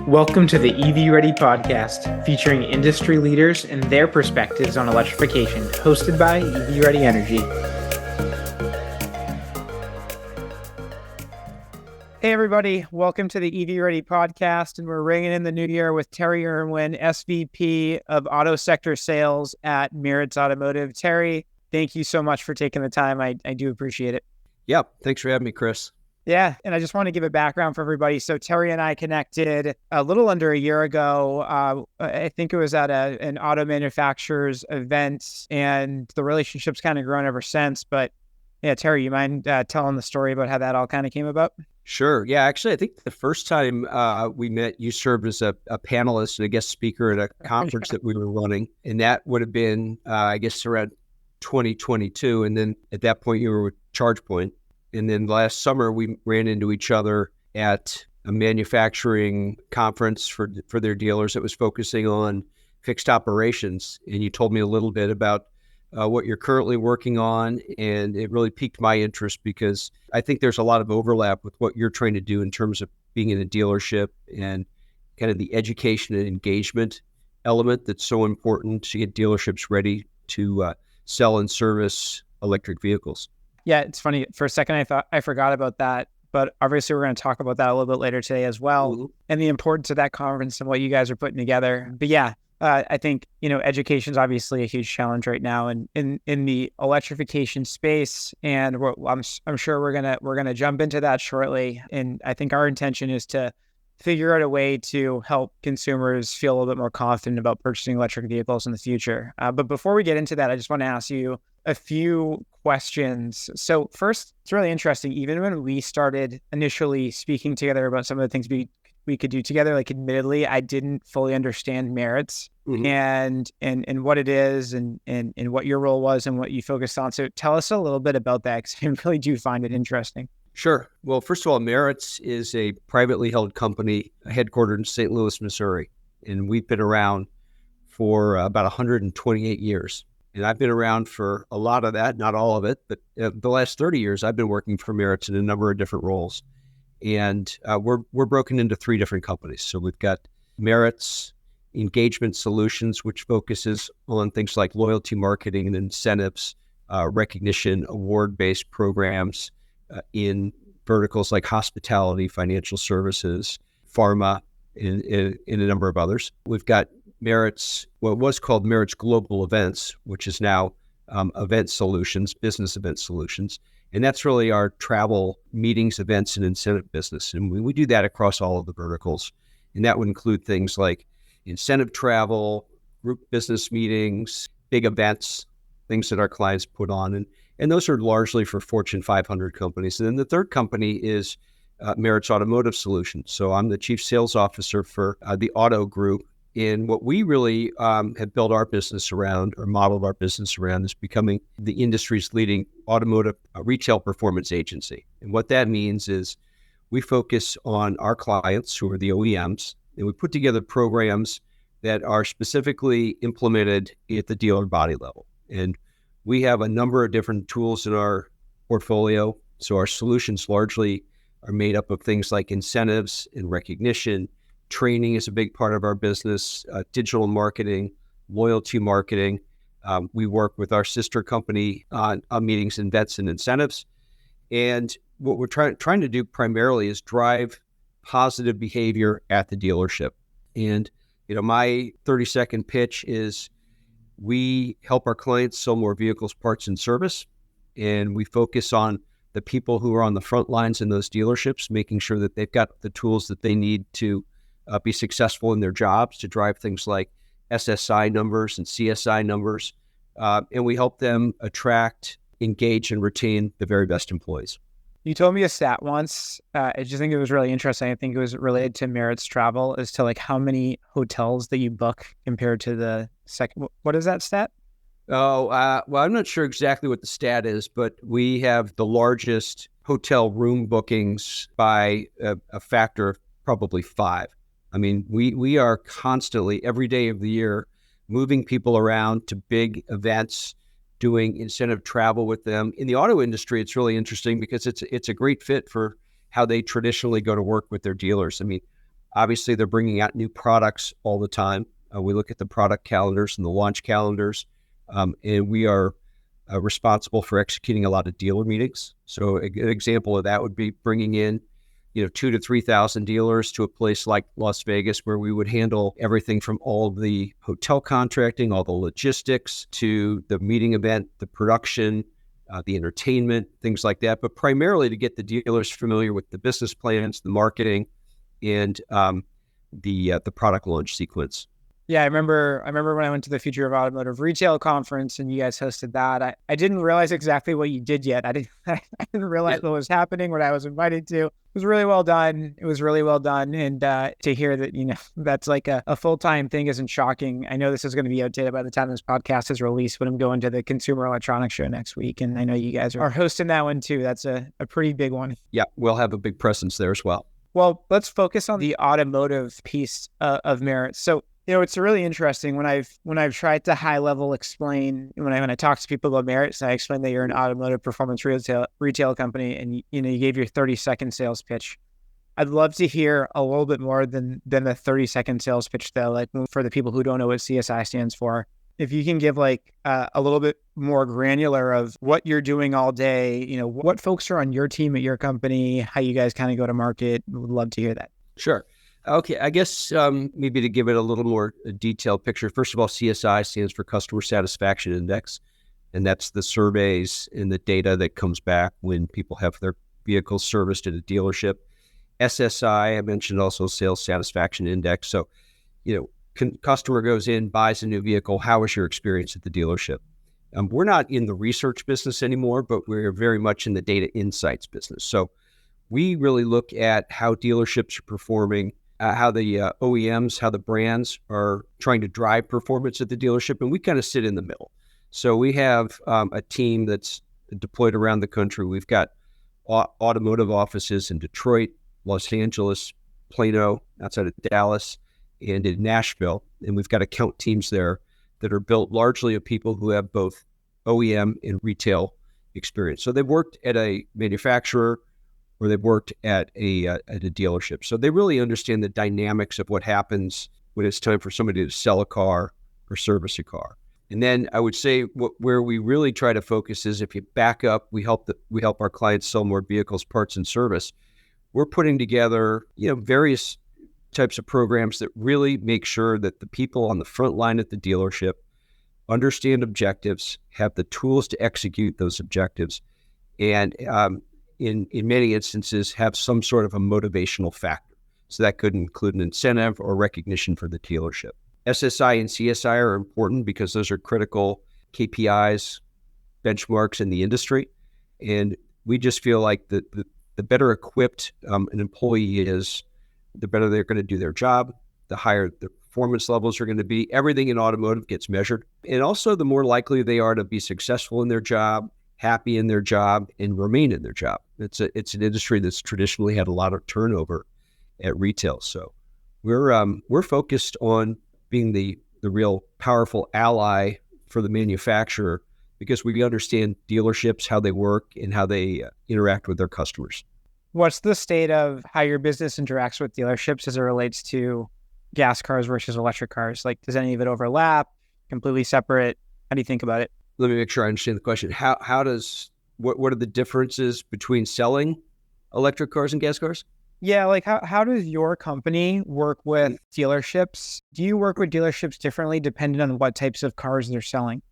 Welcome to the EV Ready podcast, featuring industry leaders and their perspectives on electrification, hosted by EV Ready Energy. Hey everybody, welcome to the EV Ready podcast, and we're ringing in the new year with Terry Irwin, SVP of Auto Sector Sales at Meritz Automotive. Terry, thank you so much for taking the time. I do appreciate it. Yeah, thanks for having me, Chris. Yeah, and I just want to give a background for everybody. So Terry and I connected a little under a year ago. I think it was at an auto manufacturer's event, and the relationship's kind of grown ever since. But yeah, Terry, you mind telling the story about how that all kind of came about? Sure. Yeah, actually, I think the first time we met, you served as a panelist and a guest speaker at a conference that we were running. And that would have been, I guess, around 2022. And then at that point, you were with ChargePoint. And then last summer, we ran into each other at a manufacturing conference for their dealers that was focusing on fixed operations. And you told me a little bit about what you're currently working on. And it really piqued my interest because I think there's a lot of overlap with what you're trying to do in terms of being in a dealership and kind of the education and engagement element that's so important to get dealerships ready to sell and service electric vehicles. Yeah, it's funny. For a second, I thought I forgot about that, but obviously we're going to talk about that a little bit later today as well, and the importance of that conference and what you guys are putting together. But yeah, I think, education is obviously a huge challenge right now in the electrification space, and I'm sure we're gonna jump into that shortly. And I think our intention is to figure out a way to help consumers feel a little bit more confident about purchasing electric vehicles in the future. But before we get into that, I just want to ask you a few questions. So first, it's really interesting. Even when we started initially speaking together about some of the things we could do together, like admittedly, I didn't fully understand Meritz and what it is and what your role was and what you focused on. So tell us a little bit about that, because I really do find it interesting. Sure. Well, first of all, Meritz is a privately held company headquartered in St. Louis, Missouri. And we've been around for about 128 years. And I've been around for a lot of that, not all of it, but the last 30 years, I've been working for Meritz in a number of different roles. And we're broken into three different companies. So we've got Meritz Engagement Solutions, which focuses on things like loyalty marketing and incentives, recognition, award-based programs in verticals like hospitality, financial services, pharma, and a number of others. We've got Meritz, what was called Meritz Global Events, which is now Event Solutions, Business Event Solutions. And that's really our travel, meetings, events, and incentive business. And we do that across all of the verticals. And that would include things like incentive travel, group business meetings, big events, things that our clients put on. And those are largely for Fortune 500 companies. And then the third company is Meritz Automotive Solutions. So I'm the chief sales officer for the auto group. And what we really have built our business around, or modeled our business around, is becoming the industry's leading automotive retail performance agency. And what that means is we focus on our clients, who are the OEMs, and we put together programs that are specifically implemented at the dealer body level. And we have a number of different tools in our portfolio. So our solutions largely are made up of things like incentives and recognition. Training is a big part of our business, digital marketing, loyalty marketing. We work with our sister company on meetings, events, and incentives. And what we're trying to do primarily is drive positive behavior at the dealership. And, my 30-second pitch is we help our clients sell more vehicles, parts, and service. And we focus on the people who are on the front lines in those dealerships, making sure that they've got the tools that they need to be successful in their jobs, to drive things like SSI numbers and CSI numbers. And we help them attract, engage, and retain the very best employees. You told me a stat once. I just think it was really interesting. I think it was related to Meritz Travel, as to like how many hotels that you book compared to the second. What is that stat? Well, I'm not sure exactly what the stat is, but we have the largest hotel room bookings by a factor of probably 5. I mean, we are constantly, every day of the year, moving people around to big events, doing incentive travel with them. In the auto industry, it's really interesting because it's a great fit for how they traditionally go to work with their dealers. I mean, Obviously, they're bringing out new products all the time. We look at the product calendars and the launch calendars, and we are responsible for executing a lot of dealer meetings. So an example of that would be bringing in 2,000 to 3,000 dealers to a place like Las Vegas, where we would handle everything from all the hotel contracting, all the logistics, to the meeting event, the production, the entertainment, things like that, but primarily to get the dealers familiar with the business plans, the marketing, and the product launch sequence. Yeah, I remember when I went to the Future of Automotive Retail conference and you guys hosted that. I didn't realize exactly what you did yet. I didn't realize what was happening, what I was invited to. It was really well done. And to hear that, that's like a full-time thing isn't shocking. I know this is going to be outdated by the time this podcast is released, but I'm going to the Consumer Electronics Show next week. And I know you guys are hosting that one too. That's a pretty big one. Yeah, we'll have a big presence there as well. Well, let's focus on the automotive piece of Merit. So, it's really interesting when I've tried to high level explain when I talk to people about Merit. So I explain that you're an automotive performance retail company, and you gave your 30-second sales pitch. I'd love to hear a little bit more than the 30-second sales pitch, though. Like, for the people who don't know what CSI stands for, if you can give like a little bit more granular of what you're doing all day, what folks are on your team at your company, how you guys kind of go to market. Would love to hear that. Sure. Okay, I guess maybe to give it a little more detailed picture, first of all, CSI stands for Customer Satisfaction Index, and that's the surveys and the data that comes back when people have their vehicles serviced at a dealership. SSI, I mentioned also Sales Satisfaction Index. So, customer goes in, buys a new vehicle. How was your experience at the dealership? We're not in the research business anymore, but we're very much in the data insights business. So we really look at how dealerships are performing, how the OEMs, how the brands are trying to drive performance at the dealership, and we kind of sit in the middle. So we have a team that's deployed around the country. We've got automotive offices in Detroit, Los Angeles, Plano, outside of Dallas, and in Nashville. And we've got account teams there that are built largely of people who have both OEM and retail experience. So they've worked at a manufacturer, or they've worked at a dealership. So they really understand the dynamics of what happens when it's time for somebody to sell a car or service a car. And then I would say where we really try to focus is, if you back up, we help our clients sell more vehicles, parts, and service. We're putting together, various types of programs that really make sure that the people on the front line at the dealership understand objectives, have the tools to execute those objectives, and in many instances have some sort of a motivational factor. So that could include an incentive or recognition for the dealership. SSI and CSI are important because those are critical KPIs, benchmarks in the industry. And we just feel like the better equipped an employee is, the better they're going to do their job, the higher the performance levels are going to be. Everything in automotive gets measured. And also the more likely they are to be successful in their job, happy in their job, and remain in their job. It's an industry that's traditionally had a lot of turnover at retail. So we're focused on being the real powerful ally for the manufacturer, because we understand dealerships, how they work, and how they interact with their customers. What's the state of how your business interacts with dealerships as it relates to gas cars versus electric cars? Like, does any of it overlap? Completely separate? How do you think about it? Let me make sure I understand the question. What are the differences between selling electric cars and gas cars? Yeah, like how does your company work with dealerships? Do you work with dealerships differently depending on what types of cars they're selling?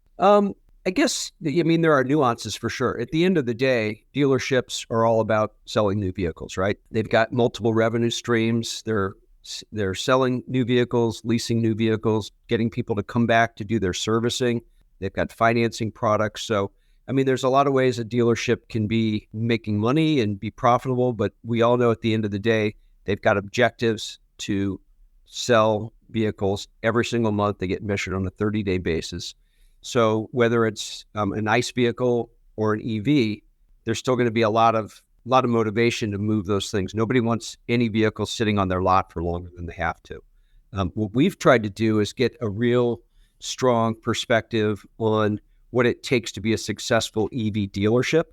I guess, there are nuances for sure. At the end of the day, dealerships are all about selling new vehicles, right? They've got multiple revenue streams. They're selling new vehicles, leasing new vehicles, getting people to come back to do their servicing. They've got financing products. So, there's a lot of ways a dealership can be making money and be profitable, but we all know at the end of the day, they've got objectives to sell vehicles every single month. They get measured on a 30-day basis. So whether it's an ICE vehicle or an EV, there's still going to be a lot of motivation to move those things. Nobody wants any vehicle sitting on their lot for longer than they have to. What we've tried to do is get a real strong perspective on what it takes to be a successful EV dealership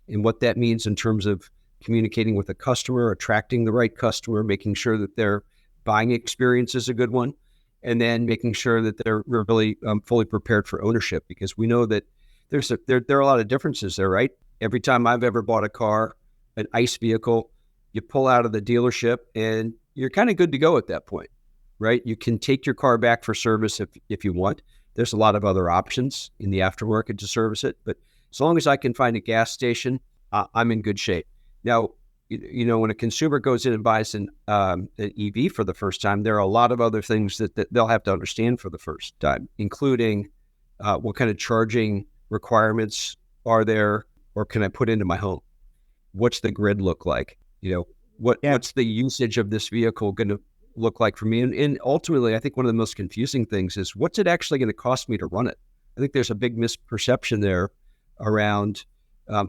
and what that means in terms of communicating with a customer, attracting the right customer, making sure that they're buying experience is a good one, and then making sure that they're really fully prepared for ownership, because we know that there are a lot of differences there, right? Every time I've ever bought a car, an ICE vehicle, you pull out of the dealership and you're kind of good to go at that point, right? You can take your car back for service if you want. There's a lot of other options in the aftermarket to service it, but as long as I can find a gas station, I'm in good shape. Now, when a consumer goes in and buys an EV for the first time, there are a lot of other things that they'll have to understand for the first time, including what kind of charging requirements are there, or can I put into my home? What's the grid look like? What's the usage of this vehicle going to look like for me? And ultimately, I think one of the most confusing things is, what's it actually going to cost me to run it? I think there's a big misperception there around,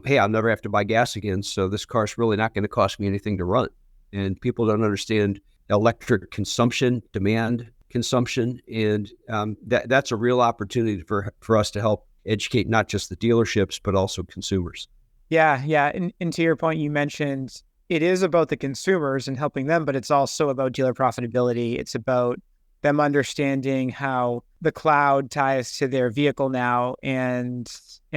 hey, I'll never have to buy gas again, so this car's really not going to cost me anything to run. And people don't understand electric consumption, demand consumption, and that's a real opportunity for us to help educate not just the dealerships, but also consumers. Yeah. And to your point, you mentioned it is about the consumers and helping them, but it's also about dealer profitability. It's about them understanding how the cloud ties to their vehicle now and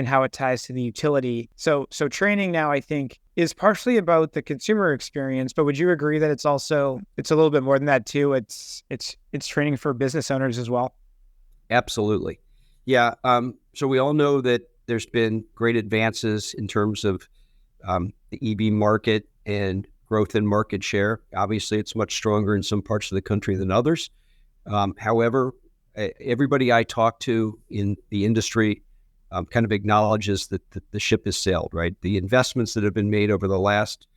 how it ties to the utility. So training now, I think, is partially about the consumer experience, but would you agree that it's a little bit more than that too? It's training for business owners as well. Absolutely. Yeah. So we all know that there's been great advances in terms of the EV market and growth in market share. Obviously, it's much stronger in some parts of the country than others. However, everybody I talk to in the industry kind of acknowledges that the ship has sailed, right? The investments that have been made over the last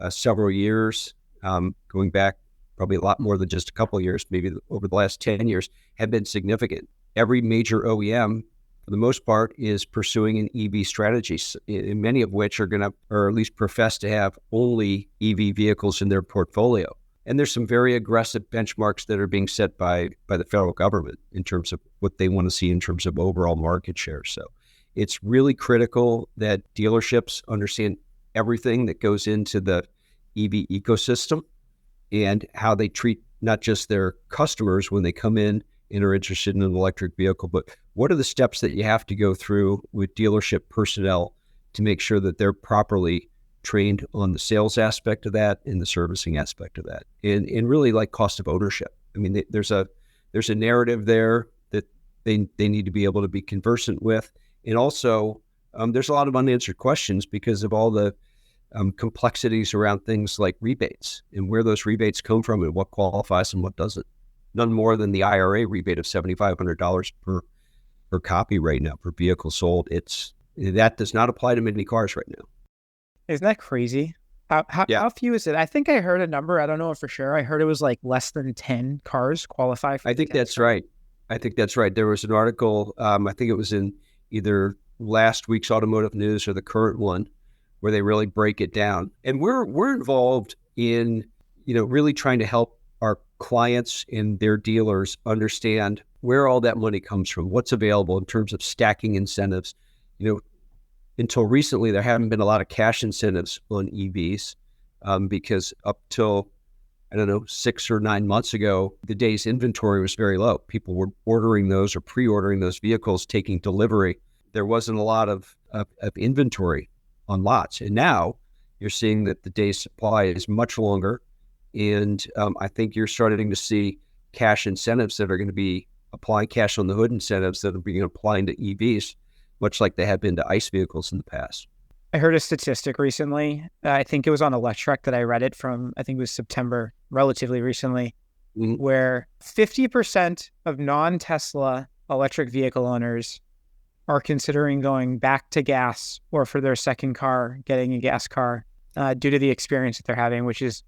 several years, going back probably a lot more than just a couple of years, maybe over the last 10 years, have been significant. Every major OEM, for the most part, is pursuing an EV strategy, many of which are going to, or at least profess to have, only EV vehicles in their portfolio. And there's some very aggressive benchmarks that are being set by the federal government in terms of what they want to see in terms of overall market share. So it's really critical that dealerships understand everything that goes into the EV ecosystem and how they treat not just their customers when they come in and are interested in an electric vehicle, but what are the steps that you have to go through with dealership personnel to make sure that they're properly trained on the sales aspect of that and the servicing aspect of that, and really like cost of ownership. I mean, there's a narrative there that they need to be able to be conversant with, and also there's a lot of unanswered questions because of all the complexities around things like rebates and where those rebates come from and what qualifies and what doesn't. None more than the IRA rebate of $7,500 per copy right now per vehicle sold. That does not apply to many cars right now. Isn't that crazy? How few is it? I think I heard a number. I don't know for sure. I heard it was like less than 10 cars qualify for. I think that's right. There was an article, I think it was in either last week's Automotive News or the current one, where they really break it down. And we're involved in, really trying to help our clients and their dealers understand where all that money comes from, what's available in terms of stacking incentives. Until recently, there haven't been a lot of cash incentives on EVs because up till, 6 or 9 months ago, the day's inventory was very low. People were ordering those or pre-ordering those vehicles, taking delivery. There wasn't a lot of inventory on lots. And now you're seeing that the day's supply is much longer. And I think you're starting to see cash incentives that are going to be applying, cash on the hood incentives that are being applied to EVs, much like they have been to ICE vehicles in the past. I heard a statistic recently. I think it was on Electrek that I read it from, I think it was September, relatively recently, where 50% of non-Tesla electric vehicle owners are considering going back to gas, or for their second car, getting a gas car due to the experience that they're having, which is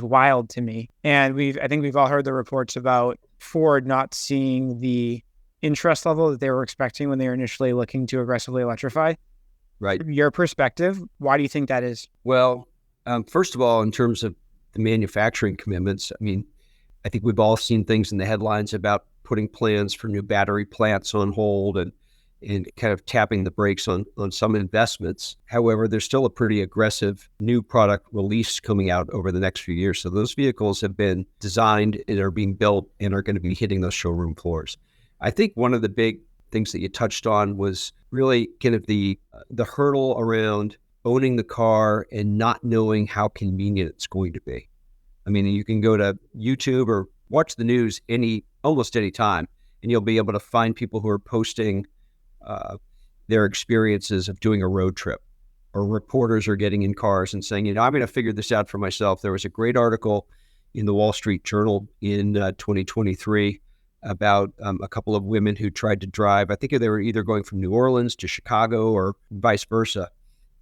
wild to me. And I think we've all heard the reports about Ford not seeing the interest level that they were expecting when they were initially looking to aggressively electrify. Right. From your perspective, why do you think that is? Well, first of all, in terms of the manufacturing commitments, I think we've all seen things in the headlines about putting plans for new battery plants on hold and and kind of tapping the brakes on some investments. However, there's still a pretty aggressive new product release coming out over the next few years. So those vehicles have been designed and are being built and are going to be hitting those showroom floors. I think one of the big things that you touched on was really kind of the hurdle around owning the car and not knowing how convenient it's going to be. I mean, you can go to YouTube or watch the news almost any time, and you'll be able to find people who are posting their experiences of doing a road trip, or reporters are getting in cars and saying, I'm going to figure this out for myself. There was a great article in the Wall Street Journal in 2023 about a couple of women who tried to drive. I think they were either going from New Orleans to Chicago or vice versa.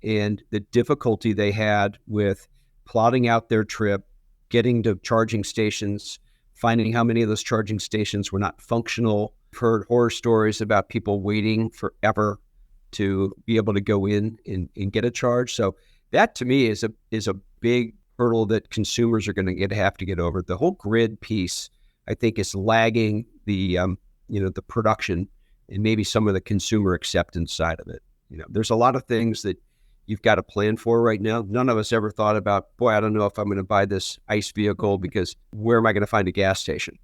And the difficulty they had with plotting out their trip, getting to charging stations, finding how many of those charging stations were not functional. I've heard horror stories about people waiting forever to be able to go in and get a charge. So that to me is a big hurdle that consumers are going to have to get over. The whole grid piece, I think, is lagging the production and maybe some of the consumer acceptance side of it. There's a lot of things that you've got to plan for right now. None of us ever thought about, boy, I don't know if I'm going to buy this ICE vehicle because where am I going to find a gas station?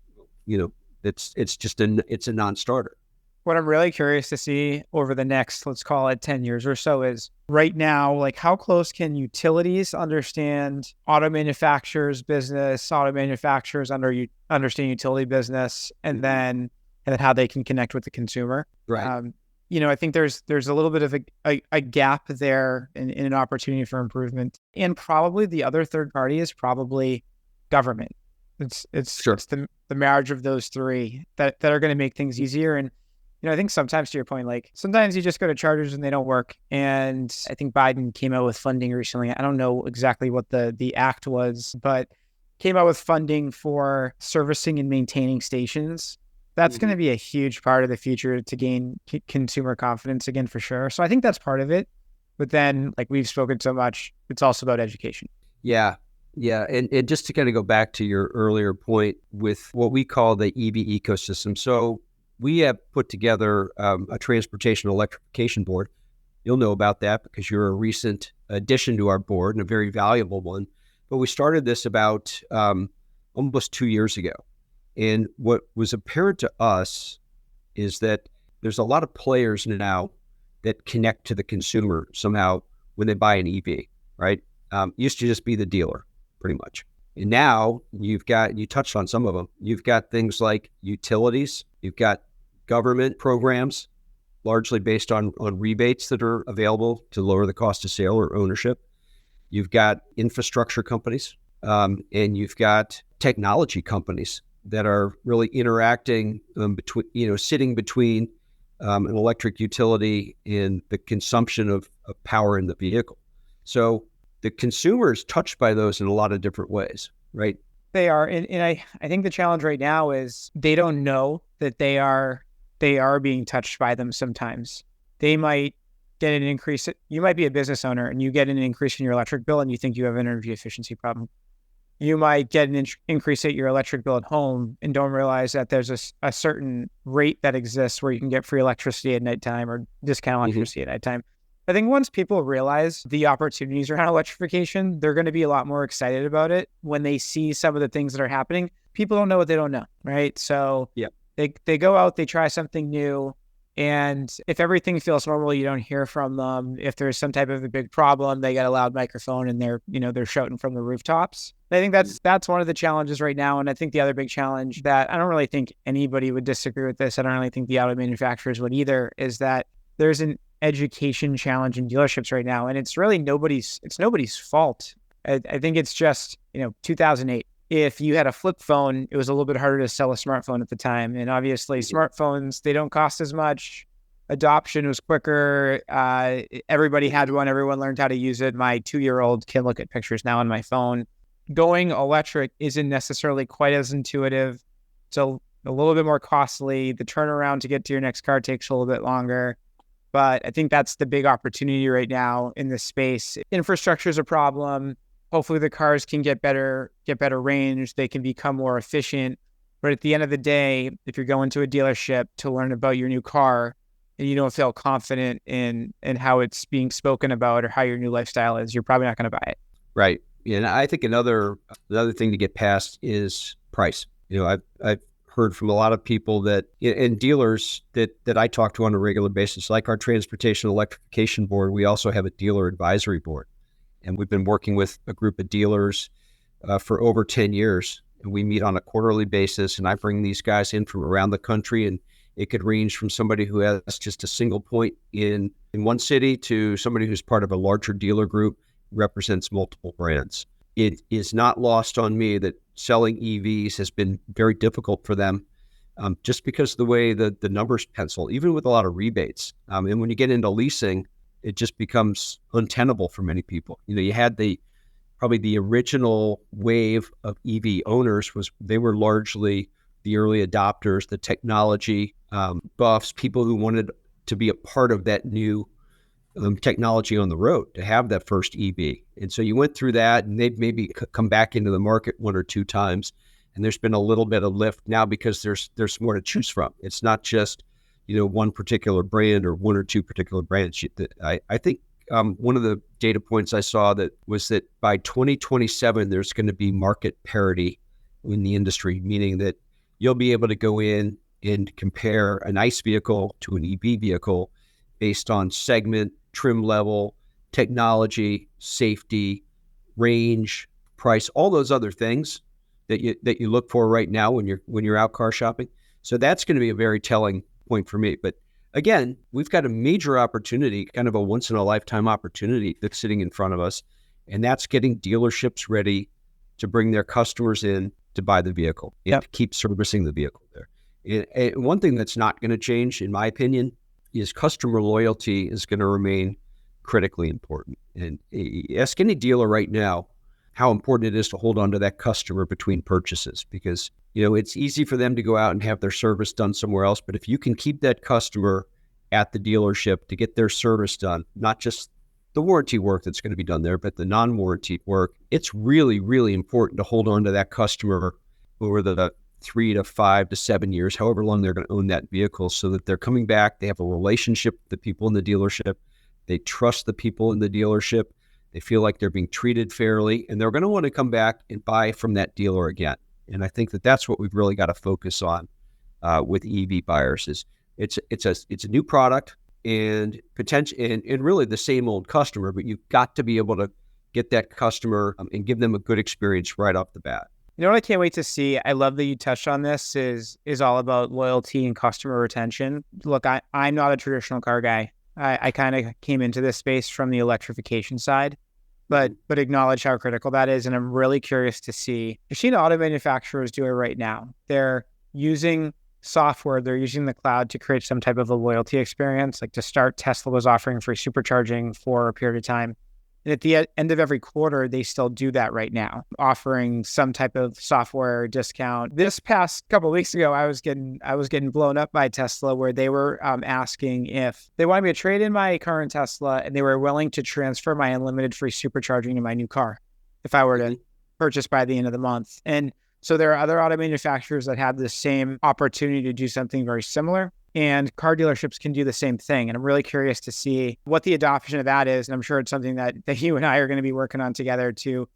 It's a non-starter. What I'm really curious to see over the next, let's call it 10 years or so, is right now, like, how close can utilities understand auto manufacturers business, auto manufacturers understand utility business, and then how they can connect with the consumer. Right. I think there's a little bit of a gap there in an opportunity for improvement. And probably the other third party is probably government. It's the marriage of those three that are going to make things easier. And I think sometimes, to your point, like sometimes you just go to chargers and they don't work. And I think Biden came out with funding recently. I don't know exactly what the act was, but came out with funding for servicing and maintaining stations. That's going to be a huge part of the future to gain consumer confidence again, for sure. So I think that's part of it. But then, like we've spoken so much, it's also about education. Yeah. And just to kind of go back to your earlier point with what we call the EV ecosystem. So we have put together a transportation electrification board. You'll know about that because you're a recent addition to our board and a very valuable one. But we started this about almost 2 years ago. And what was apparent to us is that there's a lot of players now that connect to the consumer somehow when they buy an EV, right? Used to just be the dealer, pretty much. And now you touched on some of them. You've got things like utilities. You've got government programs, largely based on rebates that are available to lower the cost of sale or ownership. You've got infrastructure companies, and you've got technology companies that are really interacting sitting between an electric utility and the consumption of power in the vehicle. So the consumer is touched by those in a lot of different ways, right? They are. And I think the challenge right now is they don't know that they are being touched by them sometimes. They might get an increase. You might be a business owner and you get an increase in your electric bill and you think you have an energy efficiency problem. You might get an increase at your electric bill at home and don't realize that there's a certain rate that exists where you can get free electricity at nighttime or discount electricity at nighttime. I think once people realize the opportunities around electrification, they're going to be a lot more excited about it when they see some of the things that are happening. People don't know what they don't know, right? So they go out, they try something new. And if everything feels normal, you don't hear from them. If there's some type of a big problem, they get a loud microphone and they're shouting from the rooftops. I think that's one of the challenges right now. And I think the other big challenge that I don't really think anybody would disagree with this, I don't really think the auto manufacturers would either, is that there's an education challenge in dealerships right now. And it's really nobody's fault. I think it's just, 2008. If you had a flip phone, it was a little bit harder to sell a smartphone at the time. And obviously smartphones, they don't cost as much. Adoption was quicker. Everybody had one. Everyone learned how to use it. My 2-year-old can look at pictures now on my phone. Going electric isn't necessarily quite as intuitive. So a little bit more costly. The turnaround to get to your next car takes a little bit longer. But I think that's the big opportunity right now in this space. Infrastructure is a problem. Hopefully the cars can get better range. They can become more efficient. But at the end of the day, if you're going to a dealership to learn about your new car, and you don't feel confident in how it's being spoken about or how your new lifestyle is, you're probably not going to buy it. Right. Yeah, and I think another thing to get past is price. I've heard from a lot of people that, and dealers that I talk to on a regular basis, like our Transportation Electrification Board, we also have a dealer advisory board. And we've been working with a group of dealers for over 10 years. And we meet on a quarterly basis, and I bring these guys in from around the country, and it could range from somebody who has just a single point in one city to somebody who's part of a larger dealer group, represents multiple brands. It is not lost on me that selling EVs has been very difficult for them, just because of the way the numbers pencil, even with a lot of rebates. And when you get into leasing, it just becomes untenable for many people. You had probably the original wave of EV owners they were largely the early adopters, the technology buffs, people who wanted to be a part of that new technology on the road, to have that first EV. And so you went through that, and they've maybe come back into the market one or two times, and there's been a little bit of lift now because there's more to choose from. It's not just one particular brand or one or two particular brands. I think one of the data points I saw was that by 2027 there's going to be market parity in the industry, meaning that you'll be able to go in and compare an ICE vehicle to an EV vehicle based on segment, trim level, technology, safety, range, price, all those other things that you look for right now when you're out car shopping. So that's going to be a very telling point for me. But again, we've got a major opportunity, kind of a once in a lifetime opportunity that's sitting in front of us, and that's getting dealerships ready to bring their customers in to buy the vehicle and to keep servicing the vehicle there. And one thing that's not going to change, in my opinion, is customer loyalty is going to remain critically important. And ask any dealer right now how important it is to hold on to that customer between purchases, because it's easy for them to go out and have their service done somewhere else. But if you can keep that customer at the dealership to get their service done, not just the warranty work that's going to be done there, but the non-warranty work, it's really, really important to hold on to that customer over the 3 to 5 to 7 years, however long they're going to own that vehicle, so that they're coming back. They have a relationship with the people in the dealership. They trust the people in the dealership. They feel like they're being treated fairly, and they're going to want to come back and buy from that dealer again. And I think that that's what we've really got to focus on with EV buyers. Is it's a new product and potential and really the same old customer, but you've got to be able to get that customer and give them a good experience right off the bat. You know what I can't wait to see? I love that you touched on this. Is all about loyalty and customer retention. Look, I'm not a traditional car guy. I kind of came into this space from the electrification side, but acknowledge how critical that is. And I'm really curious to see. Machine auto manufacturers do it right now. They're using software, they're using the cloud to create some type of a loyalty experience. Like to start, Tesla was offering free supercharging for a period of time. And at the end of every quarter, they still do that right now, offering some type of software discount. This past couple of weeks ago, I was getting blown up by Tesla, where they were asking if they wanted me to trade in my current Tesla, and they were willing to transfer my unlimited free supercharging to my new car if I were to purchase by the end of the month. And so there are other auto manufacturers that have the same opportunity to do something very similar. And car dealerships can do the same thing. And I'm really curious to see what the adoption of that is. And I'm sure it's something that you and I are going to be working on together to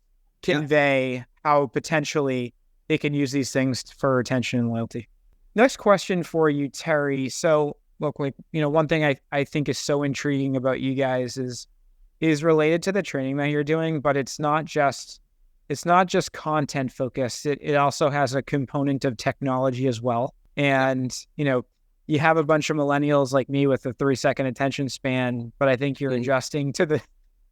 convey how potentially they can use these things for retention and loyalty. Next question for you, Terry. So look, one thing I think is so intriguing about you guys is related to the training that you're doing, but it's not just content focused. It also has a component of technology as well. And, you have a bunch of millennials like me with a 3-second attention span, but I think you're adjusting to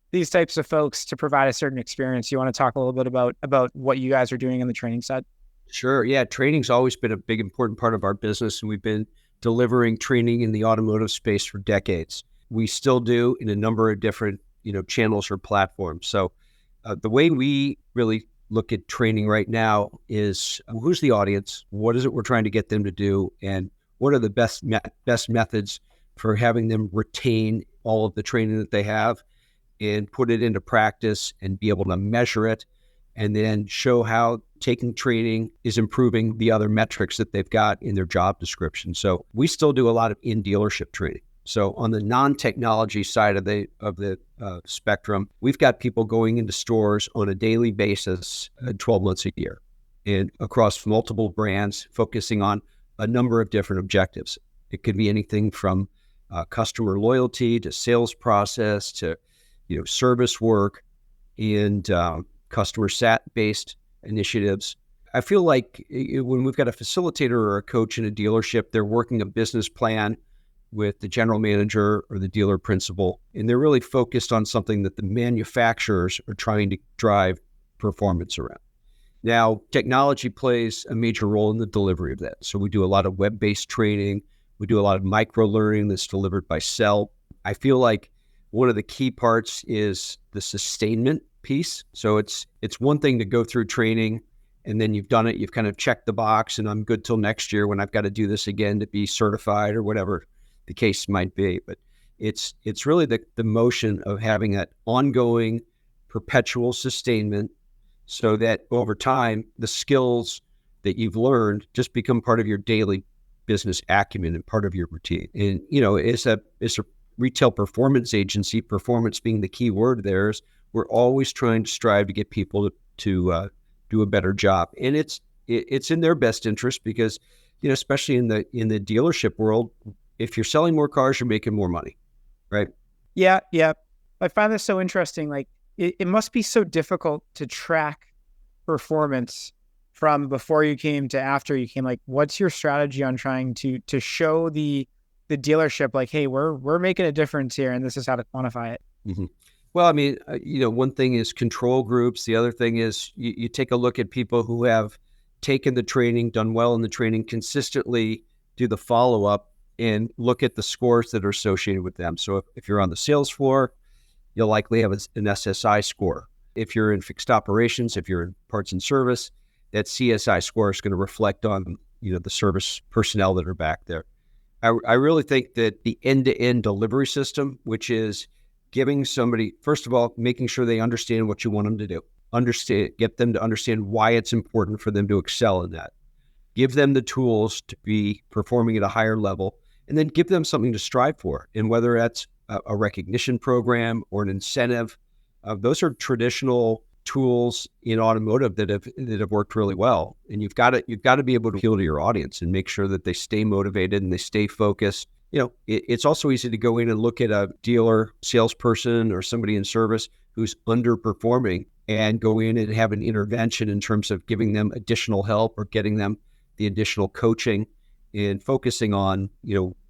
these types of folks to provide a certain experience. You want to talk a little bit about what you guys are doing on the training side? Sure. Yeah. Training's always been a big, important part of our business, and we've been delivering training in the automotive space for decades. We still do in a number of different, channels or platforms. So the way we really look at training right now is who's the audience? What is it we're trying to get them to do? And what are the best methods for having them retain all of the training that they have and put it into practice and be able to measure it, and then show how taking training is improving the other metrics that they've got in their job description. So we still do a lot of in-dealership training. So on the non-technology side of the spectrum, we've got people going into stores on a daily basis, 12 months a year, and across multiple brands, focusing on a number of different objectives. It could be anything from customer loyalty to sales process to service work and customer sat-based initiatives. I feel like when we've got a facilitator or a coach in a dealership, they're working a business plan with the general manager or the dealer principal, and they're really focused on something that the manufacturers are trying to drive performance around. Now, technology plays a major role in the delivery of that. So we do a lot of web-based training. We do a lot of micro-learning that's delivered by Cell. I feel like one of the key parts is the sustainment piece. So it's one thing to go through training and then you've done it, you've kind of checked the box and I'm good till next year when I've got to do this again to be certified or whatever the case might be. But it's really the motion of having that ongoing perpetual sustainment so that over time, the skills that you've learned just become part of your daily business acumen and part of your routine. And, it's a retail performance agency, performance being the key word there, is we're always trying to strive to get people to do a better job. And it's in their best interest because, especially in the dealership world, if you're selling more cars, you're making more money, right? Yeah. I find this so interesting. Like it must be so difficult to track performance from before you came to after you came. Like, what's your strategy on trying to show the dealership, like, hey, we're making a difference here, and this is how to quantify it? Mm-hmm. Well, I mean, one thing is control groups. The other thing is you take a look at people who have taken the training, done well in the training, consistently do the follow-up and look at the scores that are associated with them. So if you're on the sales floor, you'll likely have an SSI score. If you're in fixed operations, if you're in parts and service, that CSI score is going to reflect on, the service personnel that are back there. I really think that the end-to-end delivery system, which is giving somebody, first of all, making sure they understand what you want them to do, get them to understand why it's important for them to excel in that, give them the tools to be performing at a higher level, and then give them something to strive for. And whether that's a recognition program or an incentive, those are traditional tools in automotive that have worked really well. And you've got to be able to appeal to your audience and make sure that they stay motivated and they stay focused. It's also easy to go in and look at a dealer, salesperson, or somebody in service who's underperforming and go in and have an intervention in terms of giving them additional help or getting them the additional coaching and focusing on,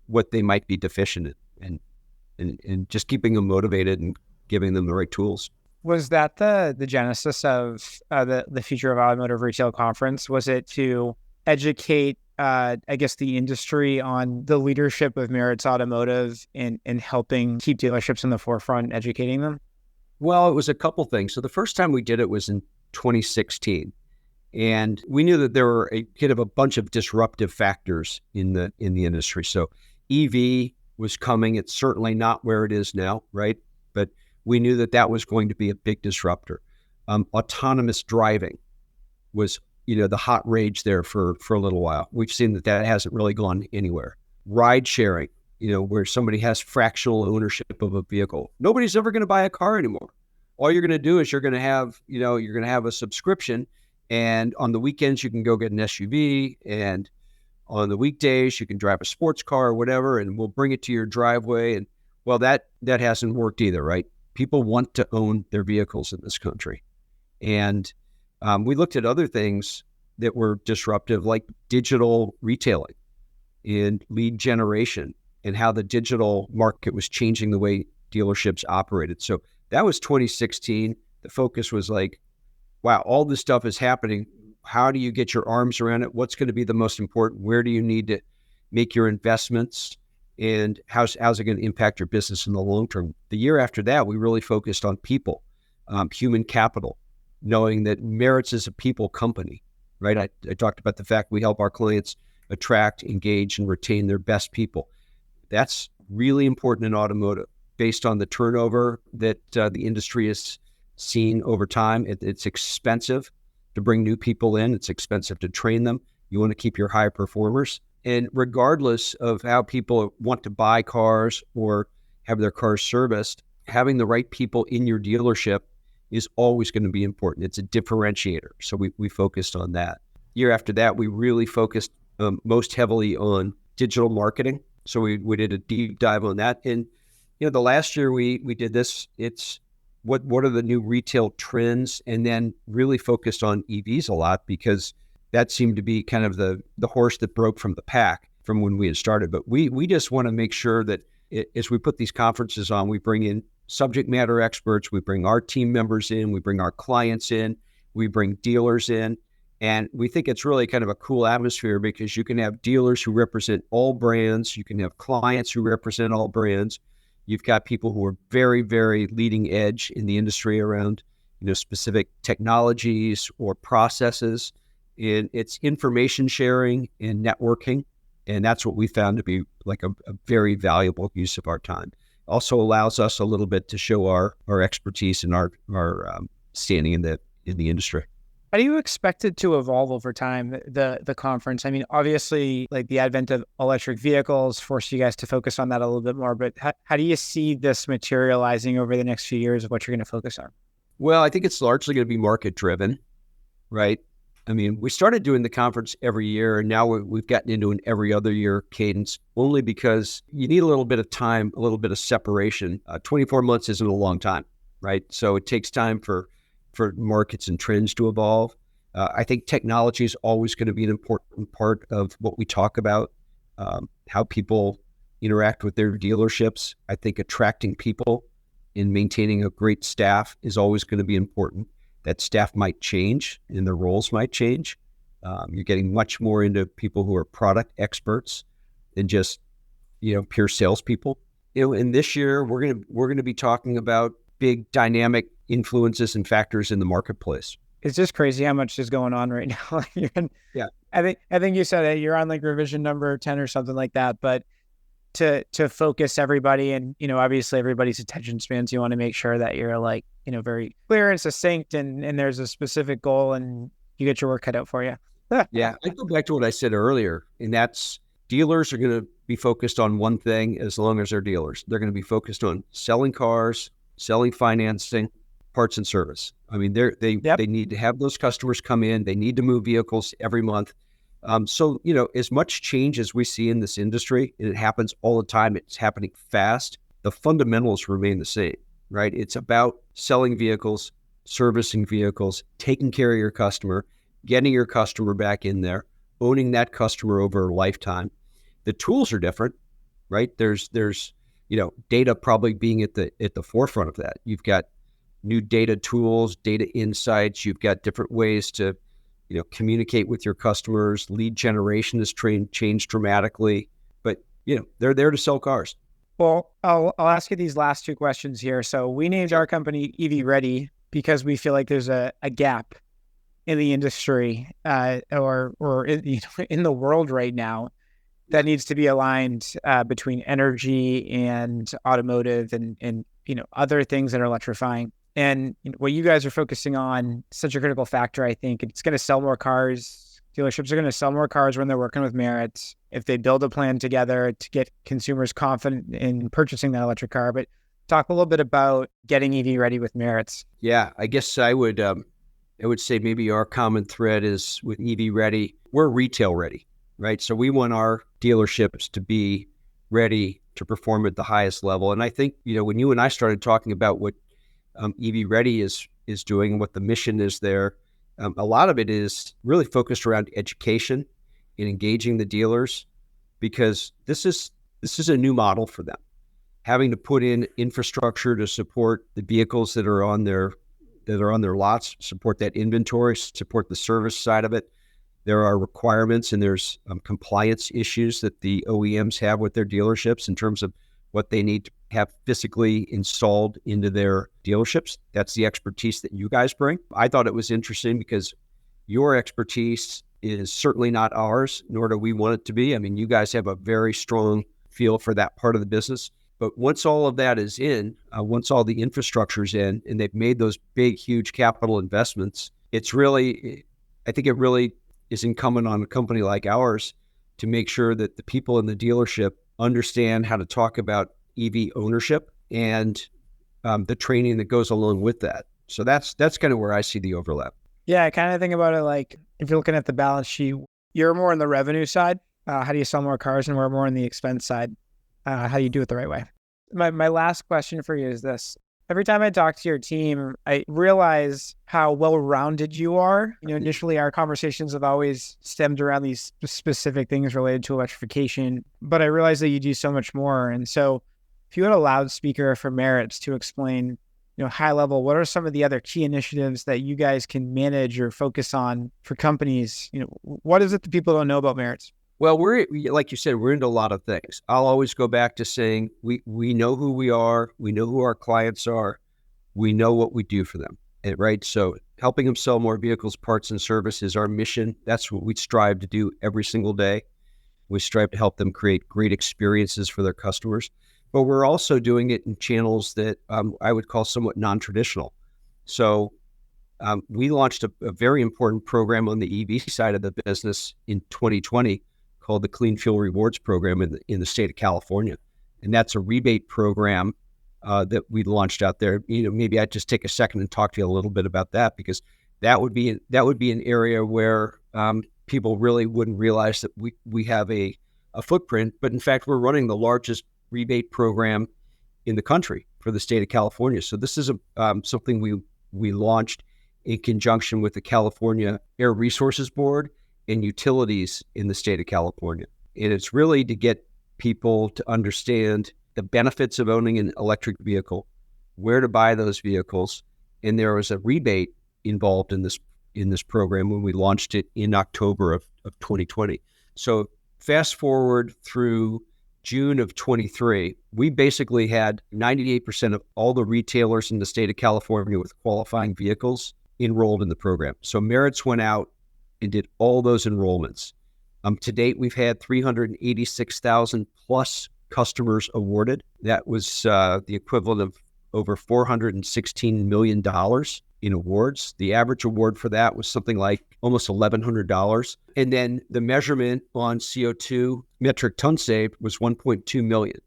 what they might be deficient in and just keeping them motivated and giving them the right tools. Was that the genesis of the Future of Automotive Retail Conference? Was it to educate, the industry on the leadership of Meritz Automotive and helping keep dealerships in the forefront and educating them? Well, it was a couple things. So the first time we did it was in 2016. And we knew that there were a bunch of disruptive factors in the industry. So EV was coming. It's certainly not where it is now, right? But we knew that was going to be a big disruptor. Autonomous driving was, the hot rage there for a little while. We've seen that hasn't really gone anywhere. Ride sharing, where somebody has fractional ownership of a vehicle. Nobody's ever going to buy a car anymore. All you're going to do is you're going to have a subscription, and on the weekends you can go get an SUV, and on the weekdays you can drive a sports car or whatever, and we'll bring it to your driveway. And well, that hasn't worked either, right? People want to own their vehicles in this country. And we looked at other things that were disruptive, like digital retailing and lead generation and how the digital market was changing the way dealerships operated. So that was 2016. The focus was like, wow, all this stuff is happening. How do you get your arms around it? What's going to be the most important? Where do you need to make your investments? And how's it going to impact your business in the long term? The year after that, we really focused on people, human capital, knowing that Meritz is a people company, right? I talked about the fact we help our clients attract, engage, and retain their best people. That's really important in automotive based on the turnover that the industry has seen over time. It's expensive to bring new people in. It's expensive to train them. You want to keep your high performers. And regardless of how people want to buy cars or have their cars serviced, having the right people in your dealership is always going to be important. It's a differentiator. So we focused on that. Year after that, we really focused most heavily on digital marketing. So we did a deep dive on that. And, the last year we did this, it's what are the new retail trends, and then really focused on EVs a lot, because that seemed to be kind of the horse that broke from the pack from when we had started. But we just want to make sure that as we put these conferences on, we bring in subject matter experts, we bring our team members in, we bring our clients in, we bring dealers in. And we think it's really kind of a cool atmosphere, because you can have dealers who represent all brands, you can have clients who represent all brands. You've got people who are very, very leading edge in the industry around, specific technologies or processes. And it's information sharing and networking. And that's what we found to be like a very valuable use of our time. Also allows us a little bit to show our expertise and our standing in the industry. How do you expect it to evolve over time, the conference? I mean, obviously, like the advent of electric vehicles forced you guys to focus on that a little bit more, but how do you see this materializing over the next few years of what you're going to focus on? Well, I think it's largely going to be market driven, right? I mean, we started doing the conference every year, and now we've gotten into an every other year cadence, only because you need a little bit of time, a little bit of separation. 24 months isn't a long time, right? So it takes time for markets and trends to evolve. I think technology is always going to be an important part of what we talk about, how people interact with their dealerships. I think attracting people and maintaining a great staff is always going to be important. That staff might change and their roles might change. You're getting much more into people who are product experts than just, pure salespeople. And this year we're going to be talking about big dynamic influences and factors in the marketplace. It's just crazy how much is going on right now. Yeah. I think you said that you're on like revision number 10 or something like that, but to focus everybody and, obviously everybody's attention spans, you want to make sure that you're like, very clear and succinct and there's a specific goal and you get your work cut out for you. Yeah. I go back to what I said earlier, and that's dealers are going to be focused on one thing as long as they're dealers. They're going to be focused on selling cars, selling financing, parts and service. I mean, they need to have those customers come in. They need to move vehicles every month. So, as much change as we see in this industry, and it happens all the time, it's happening fast, the fundamentals remain the same, right? It's about selling vehicles, servicing vehicles, taking care of your customer, getting your customer back in there, owning that customer over a lifetime. The tools are different, right? There's data probably being at the forefront of that. You've got new data tools, data insights. You've got different ways to, communicate with your customers. Lead generation has changed dramatically, but they're there to sell cars. Well, I'll ask you these last two questions here. So we named our company EV Ready because we feel like there's a gap in the industry or in the world right now that needs to be aligned between energy and automotive and other things that are electrifying. And what you guys are focusing on, such a critical factor, I think. It's going to sell more cars. Dealerships are going to sell more cars when they're working with Merit, if they build a plan together to get consumers confident in purchasing that electric car. But talk a little bit about getting EV ready with Merits. Yeah, I guess I would say maybe our common thread is with EV Ready, we're retail ready, right? So we want our dealerships to be ready to perform at the highest level. And I think, when you and I started talking about what EV Ready is doing and what the mission is there, a lot of it is really focused around education and engaging the dealers, because this is a new model for them. Having to put in infrastructure to support the vehicles that are on their lots, support that inventory, support the service side of it. There are requirements and there's compliance issues that the OEMs have with their dealerships in terms of what they need to have physically installed into their dealerships. That's the expertise that you guys bring. I thought it was interesting because your expertise is certainly not ours, nor do we want it to be. I mean, you guys have a very strong feel for that part of the business. But once all of that is in, once all the infrastructure is in, and they've made those big, huge capital investments, I think it really is incumbent on a company like ours to make sure that the people in the dealership understand how to talk about EV ownership and the training that goes along with that. So that's kind of where I see the overlap. Yeah, I kind of think about it like if you're looking at the balance sheet, you're more on the revenue side. How do you sell more cars? And we're more on the expense side. How do you do it the right way? My last question for you is this. Every time I talk to your team, I realize how well-rounded you are. Initially, our conversations have always stemmed around these specific things related to electrification, but I realize that you do so much more. And so if you had a loudspeaker for Merits to explain, high level, what are some of the other key initiatives that you guys can manage or focus on for companies? What is it that people don't know about Merits? Well, like you said, we're into a lot of things. I'll always go back to saying we know who we are, we know who our clients are, we know what we do for them, right? So helping them sell more vehicles, parts, and service is our mission. That's what we strive to do every single day. We strive to help them create great experiences for their customers, but we're also doing it in channels that I would call somewhat non-traditional. So we launched a very important program on the EV side of the business in 2020 called the Clean Fuel Rewards Program in the state of California. And that's a rebate program that we launched out there. Maybe I'd just take a second and talk to you a little bit about that, because that would be an area where people really wouldn't realize that we have a footprint, but in fact, we're running the largest rebate program in the country for the state of California. So this is something we launched in conjunction with the California Air Resources Board and utilities in the state of California. And it's really to get people to understand the benefits of owning an electric vehicle, where to buy those vehicles. And there was a rebate involved in this program when we launched it in October of 2020. So fast forward through June of 23, we basically had 98% of all the retailers in the state of California with qualifying vehicles enrolled in the program. So Merits went out and did all those enrollments. To date, we've had 386,000 plus customers awarded. That was the equivalent of over $416 million in awards. The average award for that was something like almost $1,100. And then the measurement on CO2 metric ton saved was 1.2 million.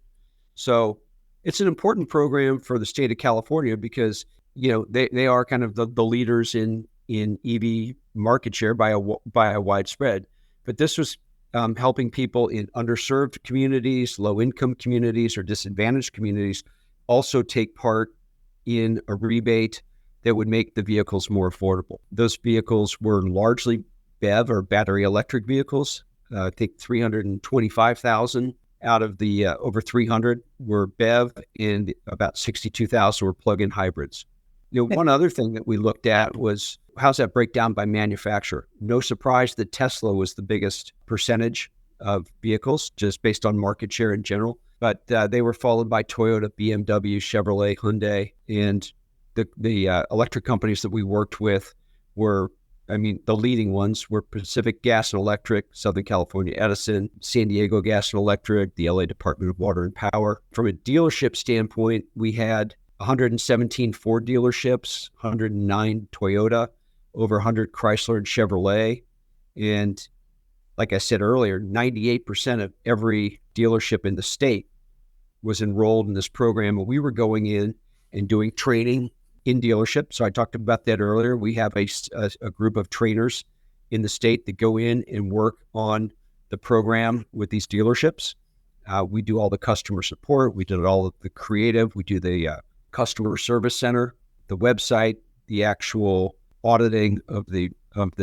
So it's an important program for the state of California because they are kind of the leaders in EV market share by a wide spread. But this was helping people in underserved communities, low-income communities, or disadvantaged communities also take part in a rebate that would make the vehicles more affordable. Those vehicles were largely BEV or battery electric vehicles. I think 325,000 out of the over 300 were BEV, and about 62,000 were plug-in hybrids. One other thing that we looked at was how's that break down by manufacturer? No surprise that Tesla was the biggest percentage of vehicles, just based on market share in general. But they were followed by Toyota, BMW, Chevrolet, Hyundai, and the electric companies that we worked with were, the leading ones were Pacific Gas and Electric, Southern California Edison, San Diego Gas and Electric, the LA Department of Water and Power. From a dealership standpoint, we had 117 Ford dealerships, 109 Toyota, over 100 Chrysler and Chevrolet. And like I said earlier, 98% of every dealership in the state was enrolled in this program. And we were going in and doing training in dealerships. So I talked about that earlier. We have a group of trainers in the state that go in and work on the program with these dealerships. We do all the customer support. We did all of the creative. We do the customer service center, the website, the actual auditing of the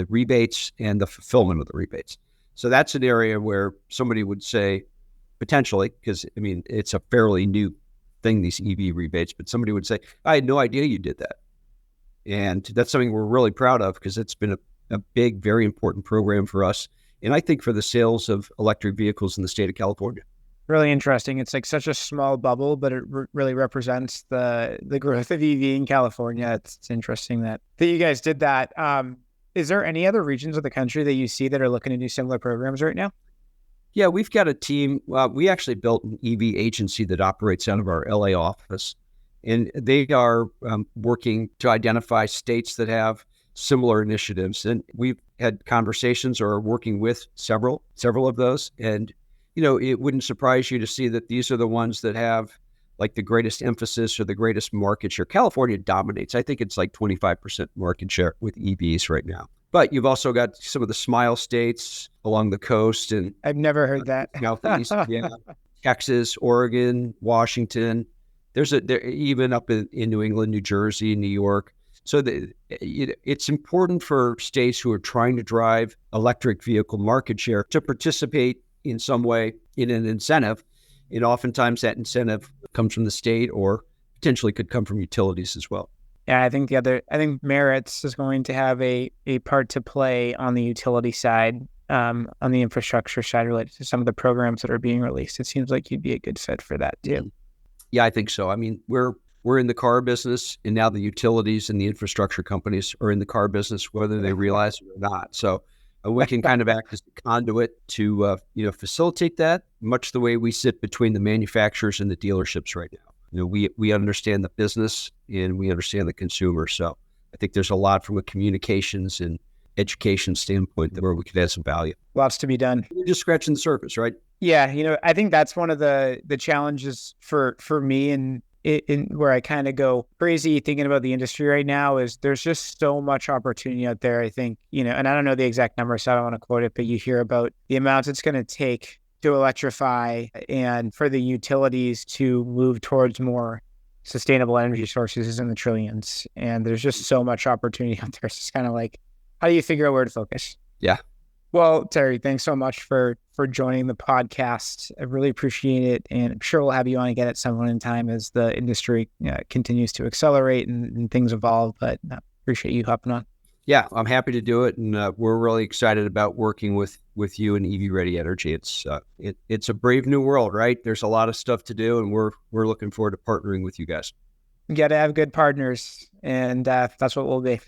rebates, and the fulfillment of the rebates. So that's an area where somebody would say, potentially, because it's a fairly new thing, these EV rebates, but somebody would say, I had no idea you did that. And that's something we're really proud of, because it's been a big, very important program for us. And I think for the sales of electric vehicles in the state of California. Really interesting. It's like such a small bubble, but it really represents the growth of EV in California. It's interesting that you guys did that. Is there any other regions of the country that you see that are looking to do similar programs right now? Yeah, we've got a team. We actually built an EV agency that operates out of our LA office, and they are working to identify states that have similar initiatives. And we've had conversations or are working with several of those. And, it wouldn't surprise you to see that these are the ones that have like the greatest emphasis or the greatest market share. California dominates. I think it's like 25% market share with EVs right now. But you've also got some of the Smile states along the coast, and I've never heard that. Southeast, yeah, Texas, Oregon, Washington. There even up in New England, New Jersey, New York. So it's important for states who are trying to drive electric vehicle market share to participate in some way in an incentive. And oftentimes that incentive comes from the state or potentially could come from utilities as well. Yeah, I think Meritz is going to have a part to play on the utility side, on the infrastructure side related to some of the programs that are being released. It seems like you'd be a good fit for that too. Yeah, I think so. I mean, we're in the car business, and now the utilities and the infrastructure companies are in the car business, whether they realize it or not. So we can kind of act as the conduit to facilitate that, much the way we sit between the manufacturers and the dealerships right now. We understand the business and we understand the consumer. So I think there's a lot from a communications and education standpoint where we could add some value. Lots to be done. We're just scratching the surface, right? Yeah, I think that's one of the challenges for me and in where I kind of go crazy thinking about the industry right now is there's just so much opportunity out there. I think, and I don't know the exact number, so I don't want to quote it, but you hear about the amounts it's going to take to electrify and for the utilities to move towards more sustainable energy sources is in the trillions. And there's just so much opportunity out there. It's just kind of like, how do you figure out where to focus? Yeah. Well, Terry, thanks so much for joining the podcast. I really appreciate it. And I'm sure we'll have you on again at some point in time as the industry continues to accelerate and things evolve. But I appreciate you hopping on. Yeah, I'm happy to do it. And we're really excited about working with you and EV Ready Energy. It's a brave new world, right? There's a lot of stuff to do, and we're looking forward to partnering with you guys. You got to have good partners, and that's what we'll be.